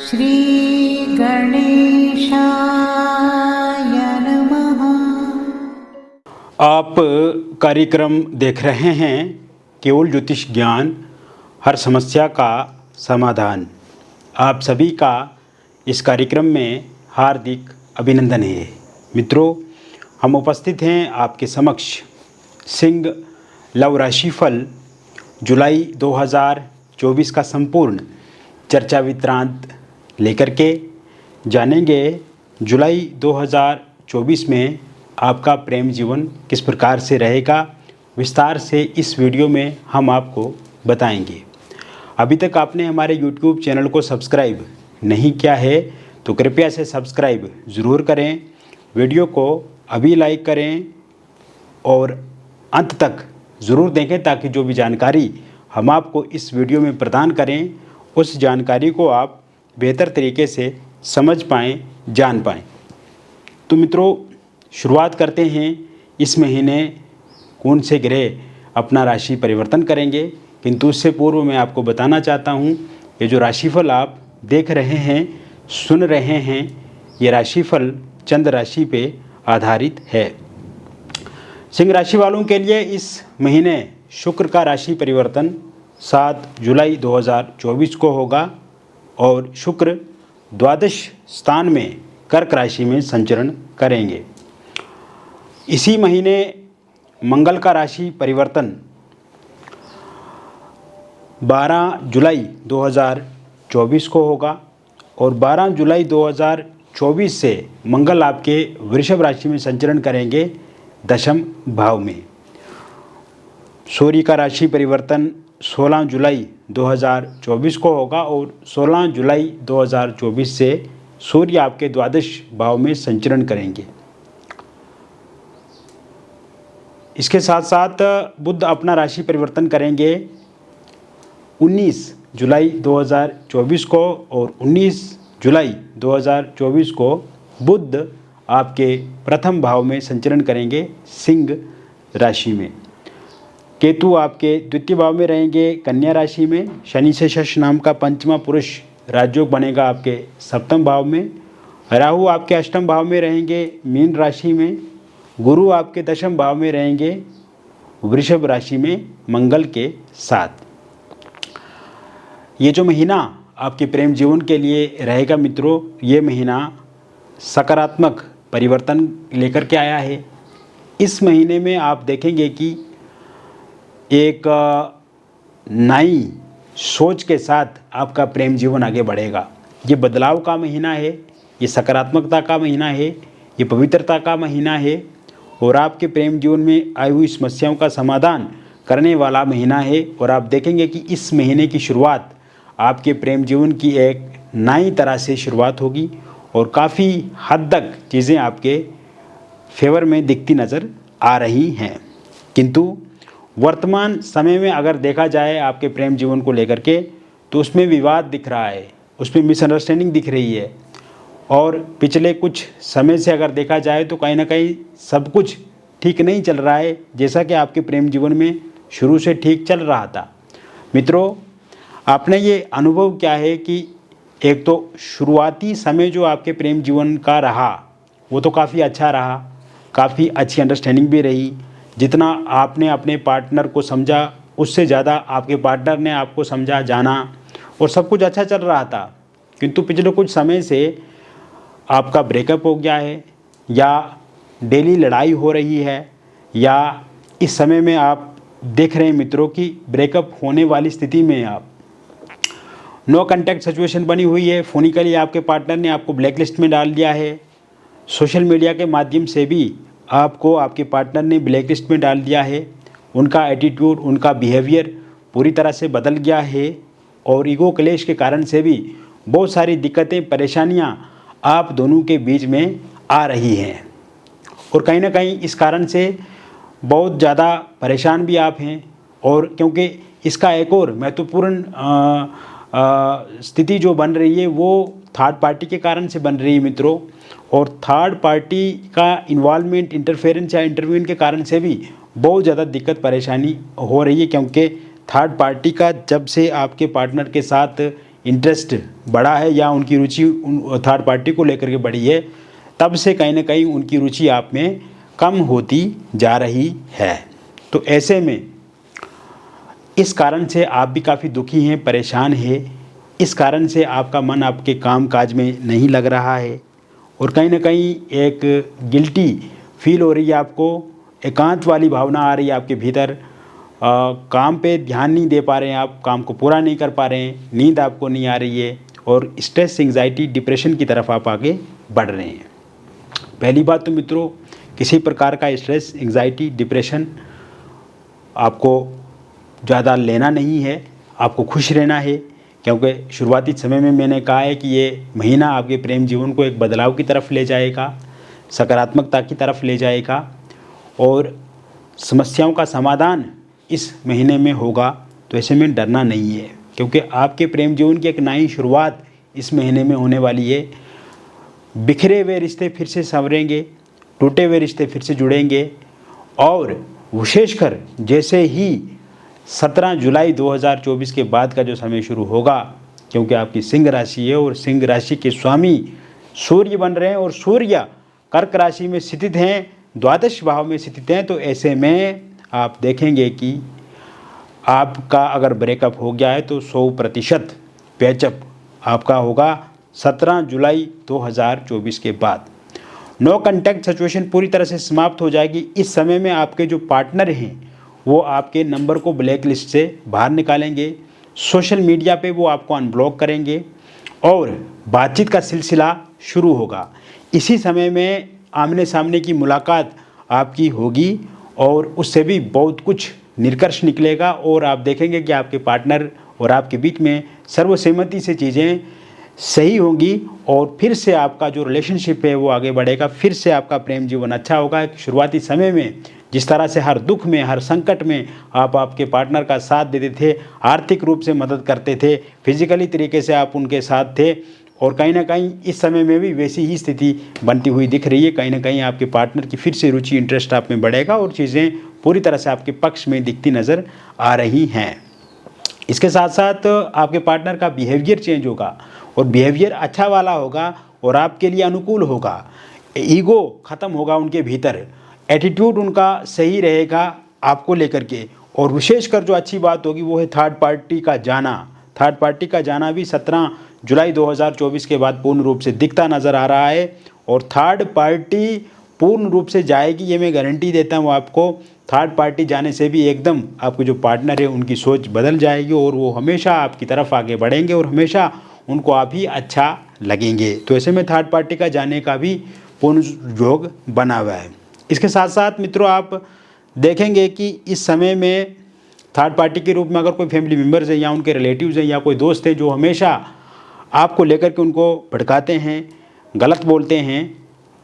श्री गणेशाय नमः। आप कार्यक्रम देख रहे हैं केवल ज्योतिष ज्ञान, हर समस्या का समाधान। आप सभी का इस कार्यक्रम में हार्दिक अभिनंदन है। मित्रों, हम उपस्थित हैं आपके समक्ष सिंह लव राशिफल जुलाई 2024 का संपूर्ण चर्चा विवरांत लेकर के जानेंगे। जुलाई 2024 में आपका प्रेम जीवन किस प्रकार से रहेगा, विस्तार से इस वीडियो में हम आपको बताएंगे। अभी तक आपने हमारे YouTube चैनल को सब्सक्राइब नहीं किया है तो कृपया से सब्सक्राइब ज़रूर करें, वीडियो को अभी लाइक करें और अंत तक ज़रूर देखें ताकि जो भी जानकारी हम आपको इस वीडियो में प्रदान करें उस जानकारी को आप बेहतर तरीके से समझ पाएँ, जान पाएँ। तो मित्रों, शुरुआत करते हैं। इस महीने कौन से ग्रह अपना राशि परिवर्तन करेंगे, किंतु उससे पूर्व मैं आपको बताना चाहता हूँ ये जो राशिफल आप देख रहे हैं, सुन रहे हैं, ये राशिफल चंद्र राशि पे आधारित है। सिंह राशि वालों के लिए इस महीने शुक्र का राशि परिवर्तन 7 जुलाई 2024 को होगा और शुक्र द्वादश स्थान में कर्क राशि में संचरण करेंगे। इसी महीने मंगल का राशि परिवर्तन 12 जुलाई 2024 को होगा और 12 जुलाई 2024 से मंगल आपके वृषभ राशि में संचरण करेंगे दशम भाव में। सूर्य का राशि परिवर्तन 16 जुलाई 2024 को होगा और 16 जुलाई 2024 से सूर्य आपके द्वादश भाव में संचरण करेंगे। इसके साथ साथ बुध अपना राशि परिवर्तन करेंगे 19 जुलाई 2024 को और 19 जुलाई 2024 को बुध आपके प्रथम भाव में संचरण करेंगे सिंह राशि में। केतु आपके द्वितीय भाव में रहेंगे कन्या राशि में। शनि से शश नाम का पंचमा पुरुष राजयोग बनेगा आपके सप्तम भाव में। राहु आपके अष्टम भाव में रहेंगे मीन राशि में। गुरु आपके दशम भाव में रहेंगे वृषभ राशि में मंगल के साथ। ये जो महीना आपके प्रेम जीवन के लिए रहेगा मित्रों, ये महीना सकारात्मक परिवर्तन लेकर के आया है। इस महीने में आप देखेंगे कि एक नई सोच के साथ आपका प्रेम जीवन आगे बढ़ेगा। ये बदलाव का महीना है, ये सकारात्मकता का महीना है, ये पवित्रता का महीना है और आपके प्रेम जीवन में आई हुई समस्याओं का समाधान करने वाला महीना है। और आप देखेंगे कि इस महीने की शुरुआत आपके प्रेम जीवन की एक नई तरह से शुरुआत होगी और काफ़ी हद तक चीज़ें आपके फेवर में दिखती नज़र आ रही हैं। किंतु वर्तमान समय में अगर देखा जाए आपके प्रेम जीवन को लेकर के तो उसमें विवाद दिख रहा है, उसमें मिसअंडरस्टैंडिंग दिख रही है और पिछले कुछ समय से अगर देखा जाए तो कहीं ना कहीं सब कुछ ठीक नहीं चल रहा है जैसा कि आपके प्रेम जीवन में शुरू से ठीक चल रहा था। मित्रों, आपने ये अनुभव क्या है कि एक तो शुरुआती समय जो आपके प्रेम जीवन का रहा वो तो काफ़ी अच्छा रहा, काफ़ी अच्छी अंडरस्टैंडिंग भी रही। जितना आपने अपने पार्टनर को समझा उससे ज़्यादा आपके पार्टनर ने आपको समझा, जाना और सब कुछ अच्छा चल रहा था। किंतु पिछले कुछ समय से आपका ब्रेकअप हो गया है या डेली लड़ाई हो रही है या इस समय में आप देख रहे हैं मित्रों कि ब्रेकअप होने वाली स्थिति में आप नो कांटेक्ट सिचुएशन बनी हुई है। फोनिकली आपके पार्टनर ने आपको ब्लैक लिस्ट में डाल दिया है। सोशल मीडिया के माध्यम से भी आपको आपके पार्टनर ने ब्लैक लिस्ट में डाल दिया है। उनका एटीट्यूड, उनका बिहेवियर पूरी तरह से बदल गया है और ईगो क्लेश के कारण से भी बहुत सारी दिक्कतें, परेशानियां आप दोनों के बीच में आ रही हैं और कहीं ना कहीं इस कारण से बहुत ज़्यादा परेशान भी आप हैं। और क्योंकि इसका एक और महत्वपूर्ण स्थिति जो बन रही है वो थर्ड पार्टी के कारण से बन रही है मित्रों। और थर्ड पार्टी का इन्वॉल्वमेंट, इंटरफेरेंस या इंटरव्यून के कारण से भी बहुत ज़्यादा दिक्कत परेशानी हो रही है, क्योंकि थर्ड पार्टी का जब से आपके पार्टनर के साथ इंटरेस्ट बढ़ा है या उनकी रुचि उन थर्ड पार्टी को लेकर के बढ़ी है, तब से कहीं ना कहीं उनकी रुचि आप में कम होती जा रही है। तो ऐसे में इस कारण से आप भी काफ़ी दुखी हैं, परेशान हैं। इस कारण से आपका मन आपके काम काज में नहीं लग रहा है और कहीं ना कहीं एक गिल्टी फील हो रही है आपको, एकांत वाली भावना आ रही है आपके भीतर। काम पे ध्यान नहीं दे पा रहे हैं, आप काम को पूरा नहीं कर पा रहे हैं, नींद आपको नहीं आ रही है और स्ट्रेस, एंग्जाइटी, डिप्रेशन की तरफ आप आगे बढ़ रहे हैं। पहली बात तो मित्रों, किसी प्रकार का स्ट्रेस, एंग्जाइटी, डिप्रेशन आपको ज़्यादा लेना नहीं है, आपको खुश रहना है। क्योंकि शुरुआती समय में मैंने कहा है कि ये महीना आपके प्रेम जीवन को एक बदलाव की तरफ ले जाएगा, सकारात्मकता की तरफ ले जाएगा और समस्याओं का समाधान इस महीने में होगा। तो ऐसे में डरना नहीं है, क्योंकि आपके प्रेम जीवन की एक नई शुरुआत इस महीने में होने वाली है। बिखरे हुए रिश्ते फिर से संवरेंगे, टूटे हुए रिश्ते फिर से जुड़ेंगे और विशेषकर जैसे ही 17 जुलाई 2024 के बाद का जो समय शुरू होगा, क्योंकि आपकी सिंह राशि है और सिंह राशि के स्वामी सूर्य बन रहे हैं और सूर्य कर्क राशि में स्थित हैं, द्वादश भाव में स्थित हैं। तो ऐसे में आप देखेंगे कि आपका अगर ब्रेकअप हो गया है तो 100% पैचअप आपका होगा 17 जुलाई 2024 के बाद। नो कॉन्टैक्ट सिचुएशन पूरी तरह से समाप्त हो जाएगी। इस समय में आपके जो पार्टनर हैं वो आपके नंबर को ब्लैक लिस्ट से बाहर निकालेंगे, सोशल मीडिया पे वो आपको अनब्लॉक करेंगे और बातचीत का सिलसिला शुरू होगा। इसी समय में आमने सामने की मुलाकात आपकी होगी और उससे भी बहुत कुछ निष्कर्ष निकलेगा और आप देखेंगे कि आपके पार्टनर और आपके बीच में सर्वसहमति से चीज़ें सही होंगी और फिर से आपका जो रिलेशनशिप है वो आगे बढ़ेगा, फिर से आपका प्रेम जीवन अच्छा होगा। शुरुआती समय में जिस तरह से हर दुख में, हर संकट में आप आपके पार्टनर का साथ देते थे, आर्थिक रूप से मदद करते थे, फिजिकली तरीके से आप उनके साथ थे और कहीं ना कहीं इस समय में भी वैसी ही स्थिति बनती हुई दिख रही है। कहीं ना कहीं आपके पार्टनर की फिर से रुचि, इंटरेस्ट आप में बढ़ेगा और चीज़ें पूरी तरह से आपके पक्ष में दिखती नज़र आ रही हैं। इसके साथ साथ आपके पार्टनर का बिहेवियर चेंज होगा और बिहेवियर अच्छा वाला होगा और आपके लिए अनुकूल होगा। ईगो ख़त्म होगा उनके भीतर, एटीट्यूड उनका सही रहेगा आपको लेकर के। और विशेषकर जो अच्छी बात होगी वो है थर्ड पार्टी का जाना। थर्ड पार्टी का जाना भी 17 जुलाई 2024 के बाद पूर्ण रूप से दिखता नज़र आ रहा है और थर्ड पार्टी पूर्ण रूप से जाएगी, ये मैं गारंटी देता हूँ आपको। थर्ड पार्टी जाने से भी एकदम आपके जो पार्टनर है उनकी सोच बदल जाएगी और वो हमेशा आपकी तरफ आगे बढ़ेंगे और हमेशा उनको आप ही अच्छा लगेंगे। तो ऐसे में थर्ड पार्टी का जाने का भी पूर्ण योग बना हुआ है। इसके साथ साथ मित्रों आप देखेंगे कि इस समय में थर्ड पार्टी के रूप में अगर कोई फैमिली मेम्बर्स हैं या उनके रिलेटिव्स हैं या कोई दोस्त है जो हमेशा आपको लेकर के उनको भड़काते हैं, गलत बोलते हैं,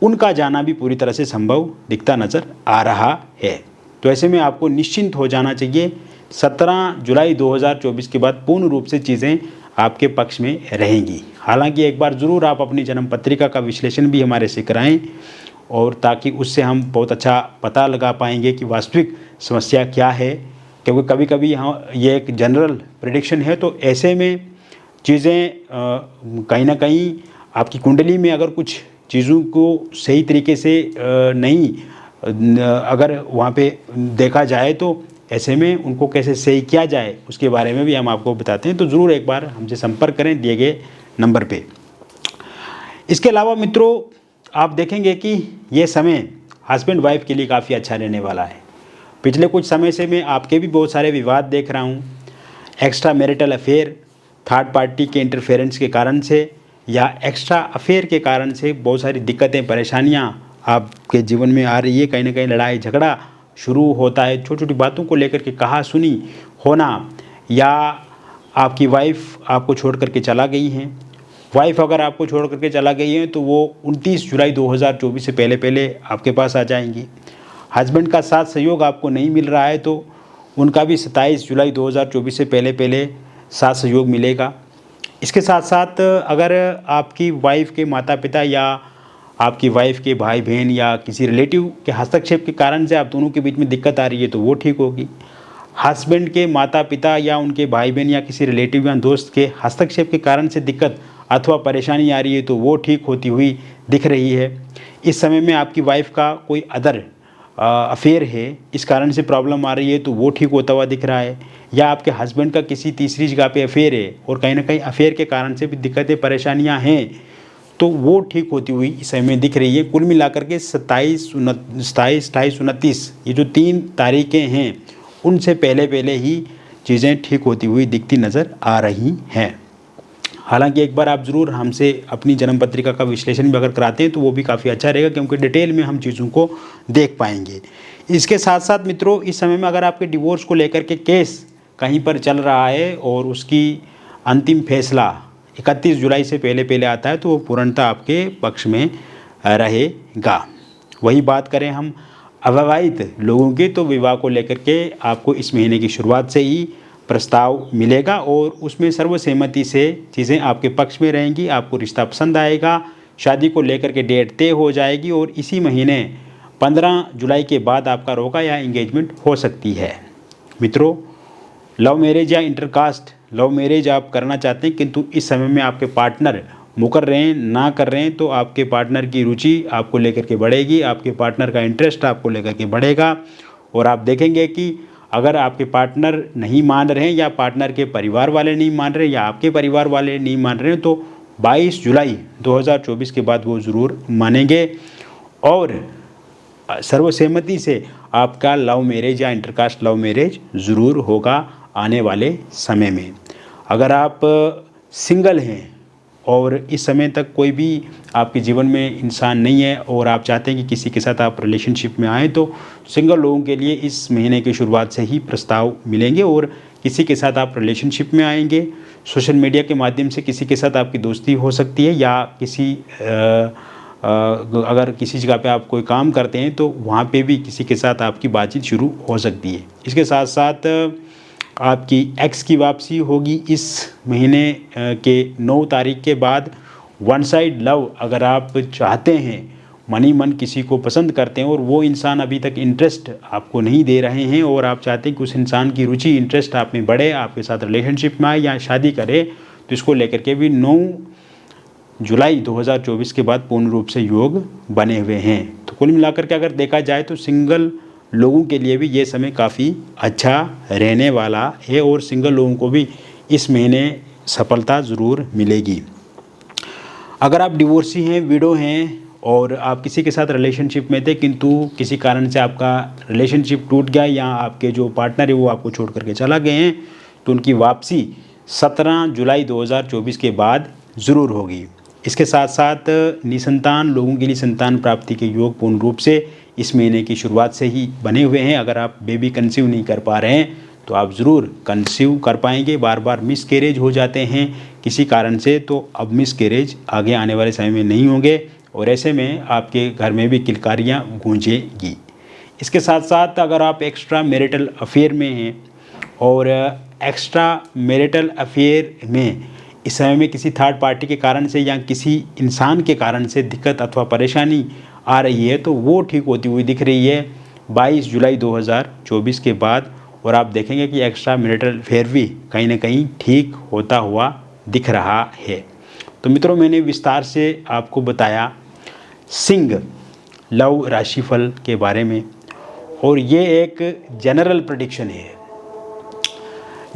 उनका जाना भी पूरी तरह से संभव दिखता नज़र आ रहा है। तो ऐसे में आपको निश्चिंत हो जाना चाहिए। 17 जुलाई 2024 के बाद पूर्ण रूप से चीज़ें आपके पक्ष में रहेंगी। हालांकि एक बार ज़रूर आप अपनी जन्म पत्रिका का विश्लेषण भी हमारे से कराएं और ताकि उससे हम बहुत अच्छा पता लगा पाएंगे कि वास्तविक समस्या क्या है, क्योंकि कभी कभी ये एक जनरल प्रेडिक्शन है। तो ऐसे में चीज़ें कहीं ना कहीं आपकी कुंडली में अगर कुछ चीज़ों को सही तरीके से नहीं अगर वहाँ पे देखा जाए तो ऐसे में उनको कैसे सही किया जाए उसके बारे में भी हम आपको बताते हैं। तो ज़रूर एक बार हमसे संपर्क करें दिए गए नंबर पे। इसके अलावा मित्रों आप देखेंगे कि ये समय हस्बैंड वाइफ के लिए काफ़ी अच्छा रहने वाला है। पिछले कुछ समय से मैं आपके भी बहुत सारे विवाद देख रहा हूँ, extra marital affair, third party के इंटरफेरेंस के कारण से या एक्स्ट्रा अफेयर के कारण से बहुत सारी दिक्कतें, परेशानियाँ आपके जीवन में आ रही है। कहीं ना कहीं लड़ाई झगड़ा शुरू होता है, छोटी छोटी बातों को लेकर के कहा सुनी होना, या आपकी वाइफ आपको छोड़ करके चला गई हैं। वाइफ अगर आपको छोड़ करके चला गई है तो वो 29 जुलाई 2024 से पहले पहले आपके पास आ जाएंगी। हस्बैंड का साथ सहयोग आपको नहीं मिल रहा है तो उनका भी 27 जुलाई 2024 से पहले पहले साथ सहयोग मिलेगा। इसके साथ साथ अगर आपकी वाइफ के माता पिता या आपकी वाइफ के भाई बहन या किसी रिलेटिव के हस्तक्षेप के कारण से आप दोनों के बीच में दिक्कत आ रही है तो वो ठीक होगी। हस्बैंड के माता पिता या उनके भाई बहन या किसी रिलेटिव या दोस्त के हस्तक्षेप के कारण से दिक्कत अथवा परेशानी आ रही है तो वो ठीक होती हुई दिख रही है। इस समय में आपकी वाइफ का कोई अदर अफेयर है, इस कारण से प्रॉब्लम आ रही है तो वो ठीक होता हुआ दिख रहा है। या आपके हस्बैंड का किसी तीसरी जगह पे अफेयर है और कहीं ना कहीं अफेयर के कारण से भी दिक्कतें परेशानियां हैं तो वो ठीक होती हुई इस समय दिख रही है। कुल मिलाकर के 27, 28, 29 ये जो 3 तारीखें हैं उनसे पहले पहले ही चीज़ें ठीक होती हुई दिखती नज़र आ रही हैं। हालांकि एक बार आप ज़रूर हमसे अपनी जन्म पत्रिका का विश्लेषण भी अगर कराते हैं तो वो भी काफ़ी अच्छा रहेगा, क्योंकि डिटेल में हम चीज़ों को देख पाएंगे। इसके साथ साथ मित्रों, इस समय में अगर आपके डिवोर्स को लेकर के केस कहीं पर चल रहा है और उसकी अंतिम फैसला 31 जुलाई से पहले पहले आता है तो वो पूर्णतः आपके पक्ष में रहेगा। वही बात करें हम अविवाहित लोगों की, तो विवाह को लेकर के आपको इस महीने की शुरुआत से ही प्रस्ताव मिलेगा और उसमें सर्वसहमति से चीज़ें आपके पक्ष में रहेंगी। आपको रिश्ता पसंद आएगा, शादी को लेकर के डेट तय हो जाएगी और इसी महीने 15 जुलाई के बाद आपका रोका या एंगेजमेंट हो सकती है। मित्रों, लव मैरिज या इंटरकास्ट लव मैरिज आप करना चाहते हैं किंतु इस समय में आपके पार्टनर मुकर रहे हैं, ना कर रहे हैं, तो आपके पार्टनर की रुचि आपको लेकर के बढ़ेगी, आपके पार्टनर का इंटरेस्ट आपको लेकर के बढ़ेगा। और आप देखेंगे कि अगर आपके पार्टनर नहीं मान रहे हैं या पार्टनर के परिवार वाले नहीं मान रहे या आपके परिवार वाले नहीं मान रहे हैं तो 22 जुलाई 2024 के बाद वो ज़रूर मानेंगे और सर्वसहमति से आपका लव मैरिज या इंटरकास्ट लव मैरिज ज़रूर होगा आने वाले समय में। अगर आप सिंगल हैं और इस समय तक कोई भी आपके जीवन में इंसान नहीं है और आप चाहते हैं कि किसी के साथ आप रिलेशनशिप में आएँ, तो सिंगल लोगों के लिए इस महीने की शुरुआत से ही प्रस्ताव मिलेंगे और किसी के साथ आप रिलेशनशिप में आएंगे। सोशल मीडिया के माध्यम से किसी के साथ आपकी दोस्ती हो सकती है या अगर किसी जगह पे आप कोई काम करते हैं तो वहाँ पे भी किसी के साथ आपकी बातचीत शुरू हो सकती है। इसके साथ साथ आपकी एक्स की वापसी होगी इस महीने के 9 तारीख के बाद। वन साइड लव अगर आप चाहते हैं, मनी मन किसी को पसंद करते हैं और वो इंसान अभी तक इंटरेस्ट आपको नहीं दे रहे हैं और आप चाहते हैं कि उस इंसान की रुचि इंटरेस्ट आप में बढ़े, आपके साथ रिलेशनशिप में आए या शादी करे, तो इसको लेकर के भी 9 जुलाई 2024 के बाद पूर्ण रूप से योग बने हुए हैं। तो कुल मिलाकर के अगर देखा जाए तो सिंगल लोगों के लिए भी ये समय काफ़ी अच्छा रहने वाला है और सिंगल लोगों को भी इस महीने सफलता ज़रूर मिलेगी। अगर आप डिवोर्सी हैं, विडो हैं और आप किसी के साथ रिलेशनशिप में थे किंतु किसी कारण से आपका रिलेशनशिप टूट गया या आपके जो पार्टनर है वो आपको छोड़ करके चला गए हैं, तो उनकी वापसी 17 जुलाई 2024 के बाद ज़रूर होगी। इसके साथ साथ निसंतान लोगों के लिए संतान प्राप्ति के योग पूर्ण रूप से इस महीने की शुरुआत से ही बने हुए हैं। अगर आप बेबी कंसीव नहीं कर पा रहे हैं तो आप ज़रूर कंसीव कर पाएंगे। बार बार मिस कैरेज हो जाते हैं किसी कारण से, तो अब मिस कैरेज आगे आने वाले समय में नहीं होंगे और ऐसे में आपके घर में भी किलकारियाँ गूंजेगी। इसके साथ साथ अगर आप एक्स्ट्रा मैरिटल अफेयर में हैं और एक्स्ट्रा मैरिटल अफेयर में इस समय में किसी थर्ड पार्टी के कारण से या किसी इंसान के कारण से दिक्कत अथवा परेशानी आ रही है तो वो ठीक होती हुई दिख रही है 22 जुलाई 2024 के बाद। और आप देखेंगे कि एक्स्ट्रा मैरिटल अफेयर भी कहीं ना कहीं ठीक होता हुआ दिख रहा है। तो मित्रों, मैंने विस्तार से आपको बताया सिंह लव राशिफल के बारे में और ये एक जनरल प्रेडिक्शन है,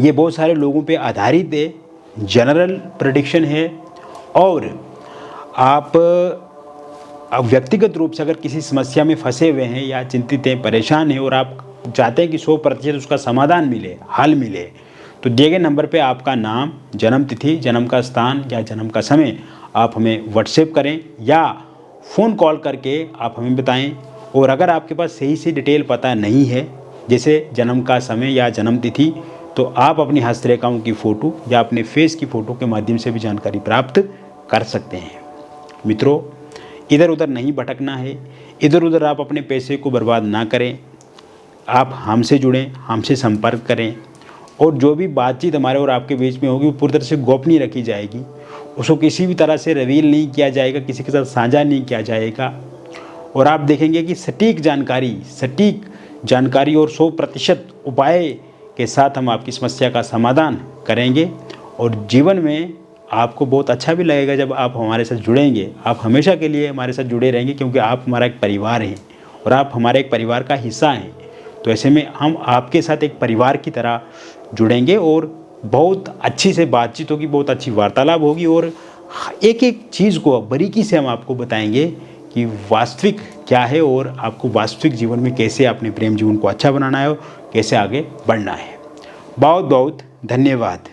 ये बहुत सारे लोगों पे आधारित है, जनरल प्रेडिक्शन है। और आप व्यक्तिगत रूप से अगर किसी समस्या में फंसे हुए हैं या चिंतित हैं, परेशान हैं और आप चाहते हैं कि 100% उसका समाधान मिले, हल मिले, तो दिए गए नंबर पे आपका नाम, जन्म तिथि, जन्म का स्थान या जन्म का समय आप हमें व्हाट्सएप करें या फ़ोन कॉल करके आप हमें बताएं। और अगर आपके पास सही से डिटेल पता नहीं है, जैसे जन्म का समय या जन्म तिथि, तो आप अपनी हस्तरेखाओं की फ़ोटो या अपने फेस की फ़ोटो के माध्यम से भी जानकारी प्राप्त कर सकते हैं। मित्रों, इधर उधर नहीं भटकना है, इधर उधर आप अपने पैसे को बर्बाद ना करें, आप हमसे जुड़ें, हमसे संपर्क करें और जो भी बातचीत हमारे और आपके बीच में होगी वो पूरी तरह से गोपनीय रखी जाएगी, उसको किसी भी तरह से रिवील नहीं किया जाएगा, किसी के साथ साझा नहीं किया जाएगा। और आप देखेंगे कि सटीक जानकारी और 100% उपाय के साथ हम आपकी समस्या का समाधान करेंगे। और जीवन में आपको बहुत अच्छा भी लगेगा जब आप हमारे साथ जुड़ेंगे। आप हमेशा के लिए हमारे साथ जुड़े रहेंगे, क्योंकि आप हमारा एक परिवार हैं और आप हमारे एक परिवार का हिस्सा हैं। तो ऐसे में हम आपके साथ एक परिवार की तरह जुड़ेंगे और बहुत अच्छी से बातचीत होगी, बहुत अच्छी वार्तालाप होगी और एक एक चीज़ को बारीकी से हम आपको बताएंगे कि वास्तविक क्या है और आपको वास्तविक जीवन में कैसे अपने प्रेम जीवन को अच्छा बनाना है और कैसे आगे बढ़ना है। बहुत बहुत धन्यवाद।